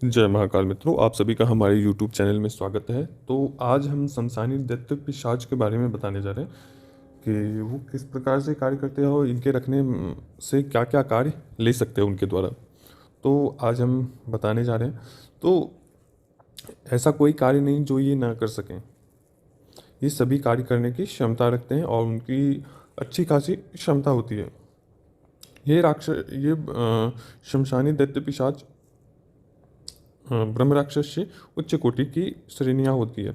जय महाकाल मित्रों, आप सभी का हमारे YouTube चैनल में स्वागत है। तो आज हम शमशानी दैत्य पिशाच के बारे में बताने जा रहे हैं कि वो किस प्रकार से कार्य करते हैं और इनके रखने से क्या क्या कार्य ले सकते हैं उनके द्वारा। तो आज हम बताने जा रहे हैं। तो ऐसा कोई कार्य नहीं जो ये ना कर सकें। ये सभी कार्य करने की क्षमता रखते हैं और उनकी अच्छी खासी क्षमता होती है। ये शमशानी दैत्य पिशाच ब्रह्म राक्षस से उच्च कोटि की श्रेणियाँ होती है।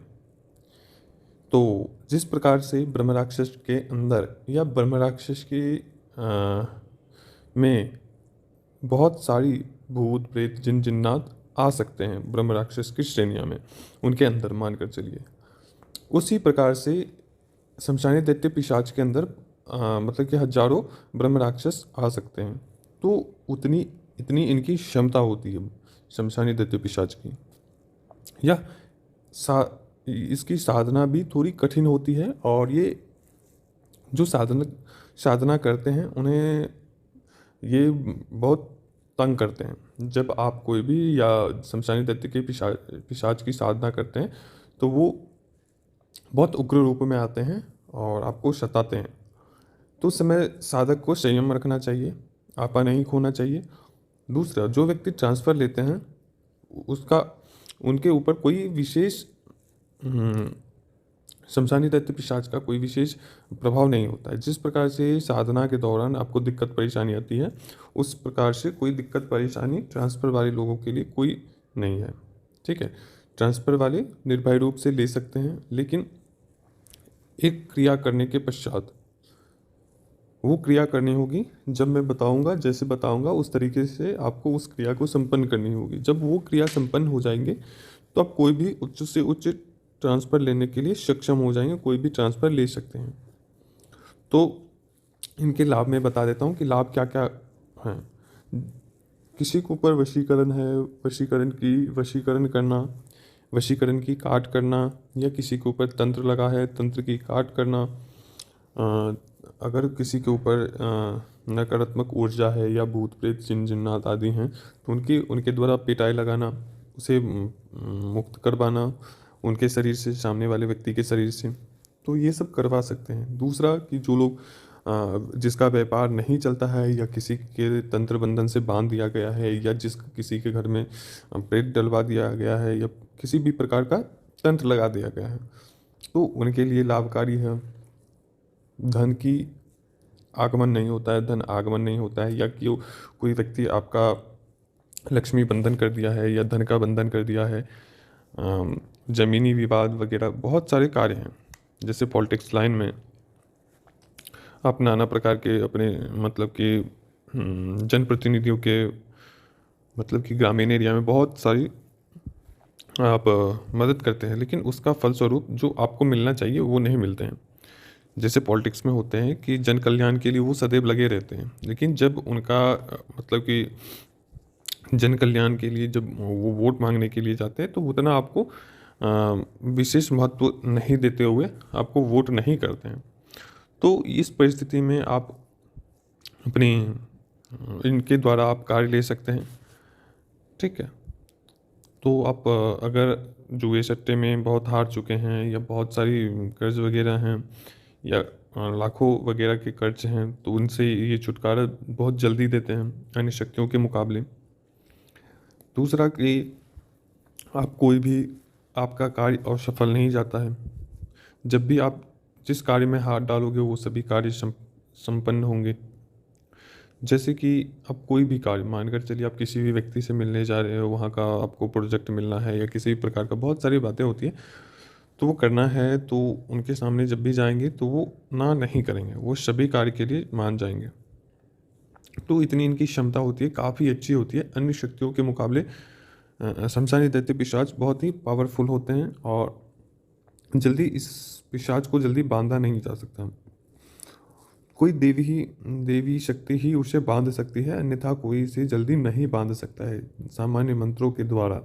तो जिस प्रकार से ब्रह्म राक्षस के अंदर या ब्रह्म राक्षस के में बहुत सारी भूत प्रेत जिन जिन्नात आ सकते हैं ब्रह्म राक्षस की श्रेणियाँ में, उनके अंदर मानकर चलिए। उसी प्रकार से शमशानी दैत्य पिशाच के अंदर मतलब कि हजारों ब्रह्म राक्षस आ सकते हैं। तो उतनी इतनी इनकी क्षमता होती है शमशानी दैत्य पिशाच की। या सा इसकी साधना भी थोड़ी कठिन होती है और ये जो साधना करते हैं उन्हें ये बहुत तंग करते हैं। जब आप कोई भी या शमशानी दैत्य के पिशाच की साधना करते हैं तो वो बहुत उग्र रूप में आते हैं और आपको सताते हैं। तो उस समय साधक को संयम रखना चाहिए, आपा नहीं खोना चाहिए। दूसरा, जो व्यक्ति ट्रांसफ़र लेते हैं उसका उनके ऊपर कोई विशेष शमशानी दैत्य पिशाच का कोई विशेष प्रभाव नहीं होता है। जिस प्रकार से साधना के दौरान आपको दिक्कत परेशानी आती है, उस प्रकार से कोई दिक्कत परेशानी ट्रांसफ़र वाले लोगों के लिए कोई नहीं है। ठीक है, ट्रांसफ़र वाले निर्भय रूप से ले सकते हैं, लेकिन एक क्रिया करने के पश्चात वो क्रिया करनी होगी। जब मैं बताऊंगा, जैसे बताऊंगा उस तरीके से आपको उस क्रिया को संपन्न करनी होगी। जब वो क्रिया संपन्न हो जाएंगे तो आप कोई भी उच्च से उच्च ट्रांसफ़र लेने के लिए सक्षम हो जाएंगे, कोई भी ट्रांसफ़र ले सकते हैं। तो इनके लाभ मैं बता देता हूँ कि लाभ क्या क्या हैं। किसी के ऊपर वशीकरण है, वशीकरण करना, वशीकरण की काट करना, या किसी के ऊपर तंत्र लगा है, तंत्र की काट करना। अगर किसी के ऊपर नकारात्मक ऊर्जा है या भूत प्रेत जिन जिन्नात आदि हैं तो उनके द्वारा पिटाई लगाना, उसे मुक्त करवाना उनके शरीर से, सामने वाले व्यक्ति के शरीर से, तो ये सब करवा सकते हैं। दूसरा कि जो लोग जिसका व्यापार नहीं चलता है या किसी के तंत्र बंधन से बांध दिया गया है या किसी के घर में प्रेत डलवा दिया गया है या किसी भी प्रकार का तंत्र लगा दिया गया है, तो उनके लिए लाभकारी है। धन की आगमन नहीं होता है, धन आगमन नहीं होता है, या कि कोई व्यक्ति आपका लक्ष्मी बंधन कर दिया है या धन का बंधन कर दिया है। ज़मीनी विवाद वगैरह बहुत सारे कार्य हैं। जैसे पॉलिटिक्स लाइन में आप नाना प्रकार के अपने मतलब कि जनप्रतिनिधियों के मतलब कि ग्रामीण एरिया में बहुत सारी आप मदद करते हैं, लेकिन उसका फलस्वरूप जो आपको मिलना चाहिए वो नहीं मिलते हैं। जैसे पॉलिटिक्स में होते हैं कि जन कल्याण के लिए वो सदैव लगे रहते हैं, लेकिन जब उनका मतलब कि जन कल्याण के लिए जब वो वोट मांगने के लिए जाते हैं तो उतना आपको विशेष महत्व नहीं देते हुए आपको वोट नहीं करते हैं। तो इस परिस्थिति में आप अपनी इनके द्वारा आप कार्य ले सकते हैं। ठीक है, तो आप अगर जुए सट्टे में बहुत हार चुके हैं या बहुत सारी कर्ज वगैरह हैं या लाखों वगैरह के कर्ज हैं, तो उनसे ये छुटकारा बहुत जल्दी देते हैं अन्य शक्तियों के मुकाबले। दूसरा कि आप कोई भी आपका कार्य असफल नहीं जाता है। जब भी आप जिस कार्य में हाथ डालोगे वो सभी कार्य संपन्न होंगे। जैसे कि आप कोई भी कार्य मानकर चलिए, आप किसी भी व्यक्ति से मिलने जा रहे हो, वहाँ का आपको प्रोजेक्ट मिलना है या किसी भी प्रकार का बहुत सारी बातें होती है, तो वो करना है तो उनके सामने जब भी जाएंगे तो वो ना नहीं करेंगे, वो सभी कार्य के लिए मान जाएंगे। तो इतनी इनकी क्षमता होती है, काफ़ी अच्छी होती है अन्य शक्तियों के मुकाबले। शमशानी दैत्य पिशाच बहुत ही पावरफुल होते हैं और जल्दी इस पिशाच को जल्दी बांधा नहीं जा सकता। कोई देवी शक्ति ही उसे बांध सकती है, अन्यथा कोई इसे जल्दी नहीं बांध सकता है सामान्य मंत्रों के द्वारा।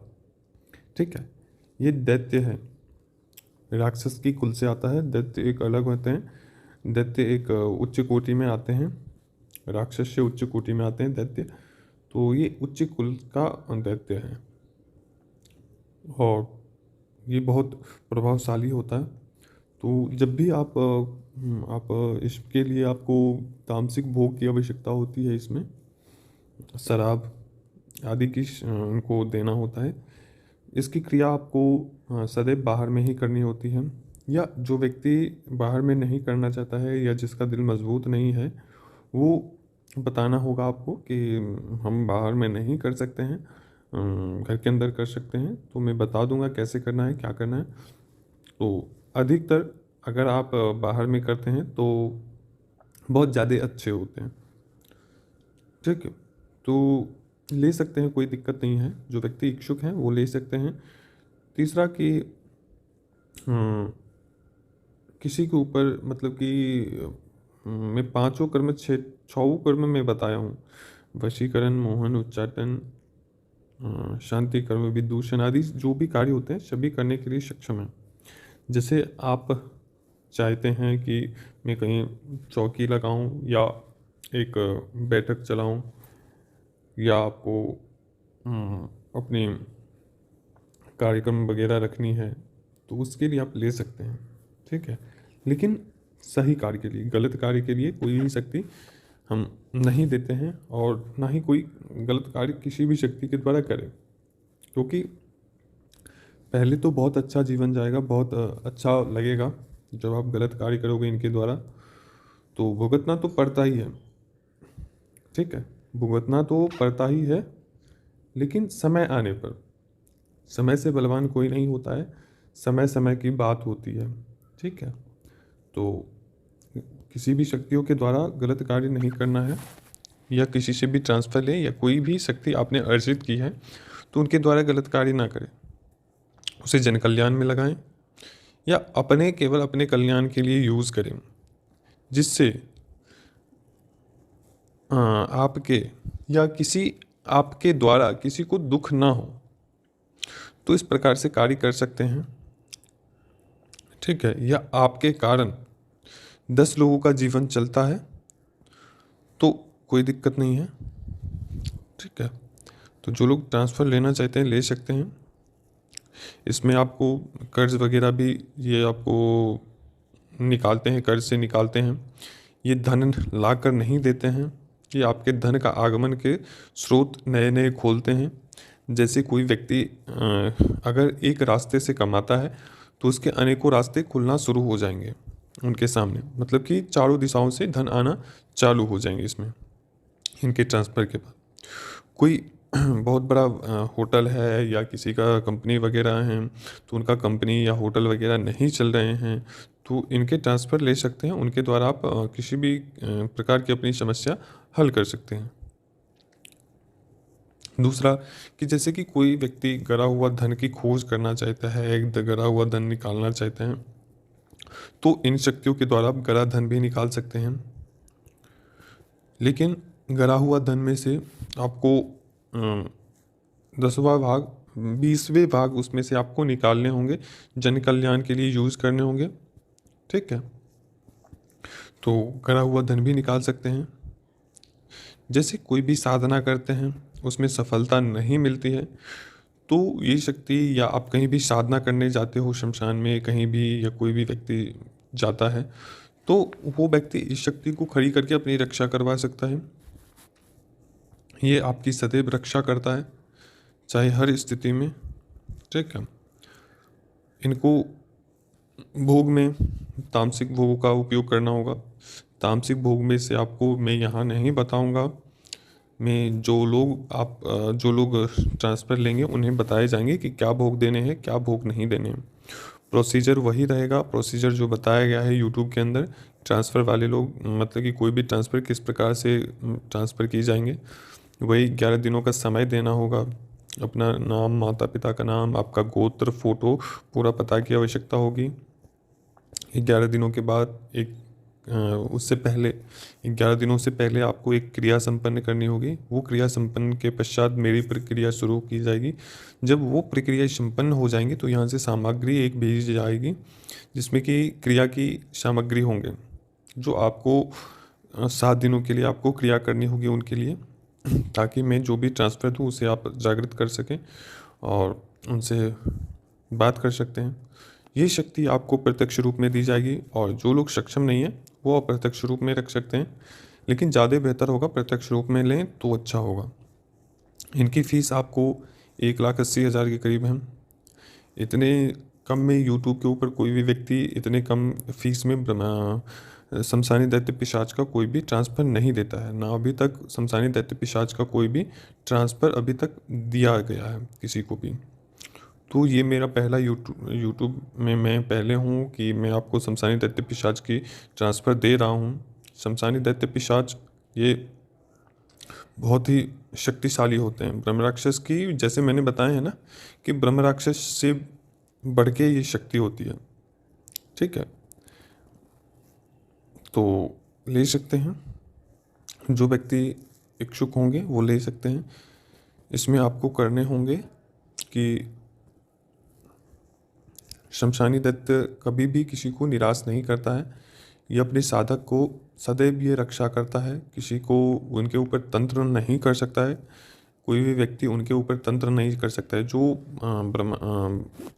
ठीक है, ये दैत्य है, राक्षस की कुल से आता है। दैत्य एक अलग होते हैं, दैत्य एक उच्च कोटि में आते हैं, राक्षस से उच्च कोटि में आते हैं दैत्य। तो ये उच्च कुल का दैत्य है। और ये बहुत प्रभावशाली होता है। तो जब भी इसके लिए आपको तामसिक भोग की आवश्यकता होती है, इसमें शराब आदि की उनको देना होता है। इसकी क्रिया आपको सदैव बाहर में ही करनी होती है, या जो व्यक्ति बाहर में नहीं करना चाहता है या जिसका दिल मजबूत नहीं है, वो बताना होगा आपको कि हम बाहर में नहीं कर सकते हैं, घर के अंदर कर सकते हैं। तो मैं बता दूंगा कैसे करना है, क्या करना है। तो अधिकतर अगर आप बाहर में करते हैं तो बहुत ज़्यादा अच्छे होते हैं। ठीक है, तो ले सकते हैं, कोई दिक्कत नहीं है। जो व्यक्ति इच्छुक हैं वो ले सकते हैं। तीसरा कि किसी के ऊपर मतलब कि मैं पांचों कर्म छहों कर्म में बताया हूँ। वशीकरण, मोहन, उच्चाटन, शांति, कर्म, विदूषण आदि जो भी कार्य होते हैं सभी करने के लिए सक्षम है। जैसे आप चाहते हैं कि मैं कहीं चौकी लगाऊं या एक बैठक चलाऊं, या आपको अपनी कार्यक्रम वगैरह रखनी है, तो उसके लिए आप ले सकते हैं। ठीक है, लेकिन सही कार्य के लिए, गलत कार्य के लिए कोई भी शक्ति हम नहीं देते हैं, और ना ही कोई गलत कार्य किसी भी शक्ति के द्वारा करें। क्योंकि पहले तो बहुत अच्छा जीवन जाएगा, बहुत अच्छा लगेगा। जब आप गलत कार्य करोगे इनके द्वारा तो भुगतना तो पड़ता ही है। ठीक है, भुगतना तो पड़ता ही है, लेकिन समय आने पर, समय से बलवान कोई नहीं होता है, समय समय की बात होती है। ठीक है, तो किसी भी शक्तियों के द्वारा गलत कार्य नहीं करना है, या किसी से भी ट्रांसफ़र लें या कोई भी शक्ति आपने अर्जित की है तो उनके द्वारा गलत कार्य ना करें, उसे जन कल्याण में लगाएं, या अपने केवल अपने कल्याण के लिए यूज़ करें, जिससे आपके या किसी आपके द्वारा किसी को दुख ना हो। तो इस प्रकार से कार्य कर सकते हैं। ठीक है, या आपके कारण 10 लोगों का जीवन चलता है तो कोई दिक्कत नहीं है। ठीक है, तो जो लोग ट्रांसफ़र लेना चाहते हैं ले सकते हैं। इसमें आपको कर्ज वगैरह भी ये आपको निकालते हैं, कर्ज से निकालते हैं। ये धन ला कर नहीं देते हैं, ये आपके धन का आगमन के स्रोत नए नए खोलते हैं। जैसे कोई व्यक्ति अगर एक रास्ते से कमाता है तो उसके अनेकों रास्ते खुलना शुरू हो जाएंगे उनके सामने, मतलब कि चारों दिशाओं से धन आना चालू हो जाएंगे इसमें, इनके ट्रांसफ़र के बाद। कोई बहुत बड़ा होटल है या किसी का कंपनी वगैरह है, तो उनका कंपनी या होटल वगैरह नहीं चल रहे हैं, तो इनके ट्रांसफ़र ले सकते हैं। उनके द्वारा आप किसी भी प्रकार की अपनी समस्या हल कर सकते हैं। दूसरा कि जैसे कि कोई व्यक्ति गरा हुआ धन की खोज करना चाहता है, एक गरा हुआ धन निकालना चाहते हैं, तो इन शक्तियों के द्वारा आप गरा धन भी निकाल सकते हैं। लेकिन गरा हुआ धन में से आपको 10वां भाग, 20वें भाग उसमें से आपको निकालने होंगे, जन कल्याण के लिए यूज़ करने होंगे। ठीक है, तो गरा हुआ धन भी निकाल सकते हैं। जैसे कोई भी साधना करते हैं उसमें सफलता नहीं मिलती है, तो ये शक्ति, या आप कहीं भी साधना करने जाते हो शमशान में कहीं भी, या कोई भी व्यक्ति जाता है, तो वो व्यक्ति इस शक्ति को खड़ी करके अपनी रक्षा करवा सकता है। ये आपकी सदैव रक्षा करता है, चाहे हर स्थिति में। ठीक है, इनको भोग में तामसिक भोगों का उपयोग करना होगा। तामसिक भोग में से आपको मैं यहाँ नहीं बताऊँगा, मैं जो लोग ट्रांसफ़र लेंगे उन्हें बताए जाएंगे कि क्या भोग देने हैं, क्या भोग नहीं देने हैं। प्रोसीजर वही रहेगा, प्रोसीजर जो बताया गया है यूट्यूब के अंदर। ट्रांसफ़र वाले लोग, मतलब कि कोई भी ट्रांसफ़र किस प्रकार से ट्रांसफ़र की जाएंगे, वही 11 दिनों का समय देना होगा। अपना नाम, माता पिता का नाम, आपका गोत्र, फ़ोटो, पूरा पता की आवश्यकता होगी। 11 दिनों के बाद उससे पहले 11 दिनों से पहले आपको एक क्रिया संपन्न करनी होगी। वो क्रिया संपन्न के पश्चात मेरी प्रक्रिया शुरू की जाएगी। जब वो प्रक्रिया संपन्न हो जाएंगी तो यहाँ से सामग्री एक भेजी जाएगी, जिसमें कि क्रिया की सामग्री होंगे, जो आपको 7 दिनों के लिए आपको क्रिया करनी होगी उनके लिए, ताकि मैं जो भी ट्रांसफ़र दूँ उसे आप जागृत कर सकें। और उनसे बात कर सकते हैं। ये शक्ति आपको प्रत्यक्ष रूप में दी जाएगी, और जो लोग सक्षम नहीं है वो अप्रत्यक्ष रूप में रख सकते हैं, लेकिन ज़्यादा बेहतर होगा प्रत्यक्ष रूप में लें तो अच्छा होगा। इनकी फ़ीस आपको 1,80,000 के करीब है। इतने कम में यूट्यूब के ऊपर कोई भी व्यक्ति इतने कम फीस में शमशानी दैत्य पिशाच का कोई भी ट्रांसफ़र नहीं देता है। ना अभी तक शमशानी दैत्य पिशाच का कोई भी ट्रांसफ़र अभी तक दिया गया है किसी को भी। तो ये मेरा पहला यूट्यूब में मैं पहले हूँ कि मैं आपको शमशानी दैत्य पिशाच की ट्रांसफ़र दे रहा हूँ। शमशानी दैत्य पिशाच ये बहुत ही शक्तिशाली होते हैं। ब्रह्म राक्षस की, जैसे मैंने बताया है ना, कि ब्रह्म राक्षस से बढ़ के ये शक्ति होती है। ठीक है, तो ले सकते हैं, जो व्यक्ति इच्छुक होंगे वो ले सकते हैं। इसमें आपको करने होंगे कि शमशानी दैत्य कभी भी किसी को निराश नहीं करता है। ये अपने साधक को सदैव ये रक्षा करता है। किसी को उनके ऊपर तंत्र नहीं कर सकता है, कोई भी व्यक्ति उनके ऊपर तंत्र नहीं कर सकता है। जो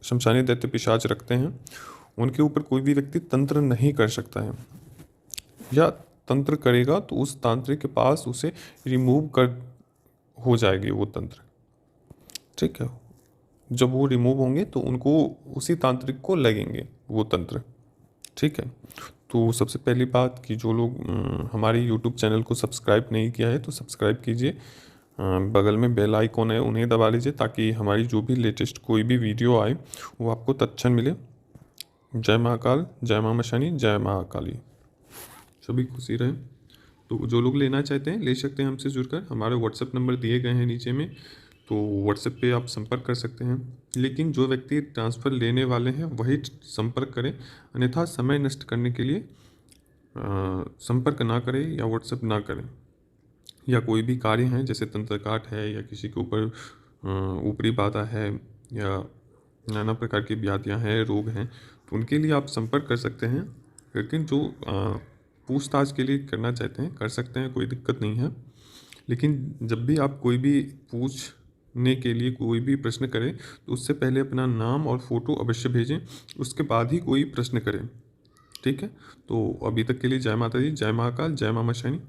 शमशानी दैत्य पिशाच रखते हैं उनके ऊपर कोई भी व्यक्ति तंत्र नहीं कर सकता है, या तंत्र करेगा तो उस तांत्रिक के पास उसे रिमूव कर हो जाएगी वो तंत्र। ठीक है, जब वो रिमूव होंगे तो उनको उसी तांत्रिक को लगेंगे वो तंत्र। ठीक है, तो सबसे पहली बात कि जो लोग हमारे यूट्यूब चैनल को सब्सक्राइब नहीं किया है तो सब्सक्राइब कीजिए। बगल में बेल आइकॉन है, उन्हें दबा लीजिए, ताकि हमारी जो भी लेटेस्ट कोई भी वीडियो आए वो आपको तत्क्षण मिले। जय महाकाल, जय मां मशानी, जय महाकाली। सभी खुशी रहें। तो जो लोग लेना चाहते हैं ले सकते हैं हमसे जुड़कर। हमारे व्हाट्सएप नंबर दिए गए हैं नीचे में, तो व्हाट्सएप पे आप संपर्क कर सकते हैं। लेकिन जो व्यक्ति ट्रांसफ़र लेने वाले हैं वही संपर्क करें, अन्यथा समय नष्ट करने के लिए संपर्क ना करें या व्हाट्सएप ना करें। या कोई भी कार्य हैं जैसे तंत्रकाट है, या किसी के ऊपर ऊपरी बाधा है, या नाना प्रकार की व्याधियाँ हैं, रोग हैं, तो उनके लिए आप संपर्क कर सकते हैं। लेकिन जो पूछताछ के लिए करना चाहते हैं कर सकते हैं, कोई दिक्कत नहीं है। लेकिन जब भी आप कोई भी पूछने के लिए कोई भी प्रश्न करें तो उससे पहले अपना नाम और फ़ोटो अवश्य भेजें, उसके बाद ही कोई प्रश्न करें। ठीक है, तो अभी तक के लिए जय माता दी, जय महाकाल, जय मां मशानी।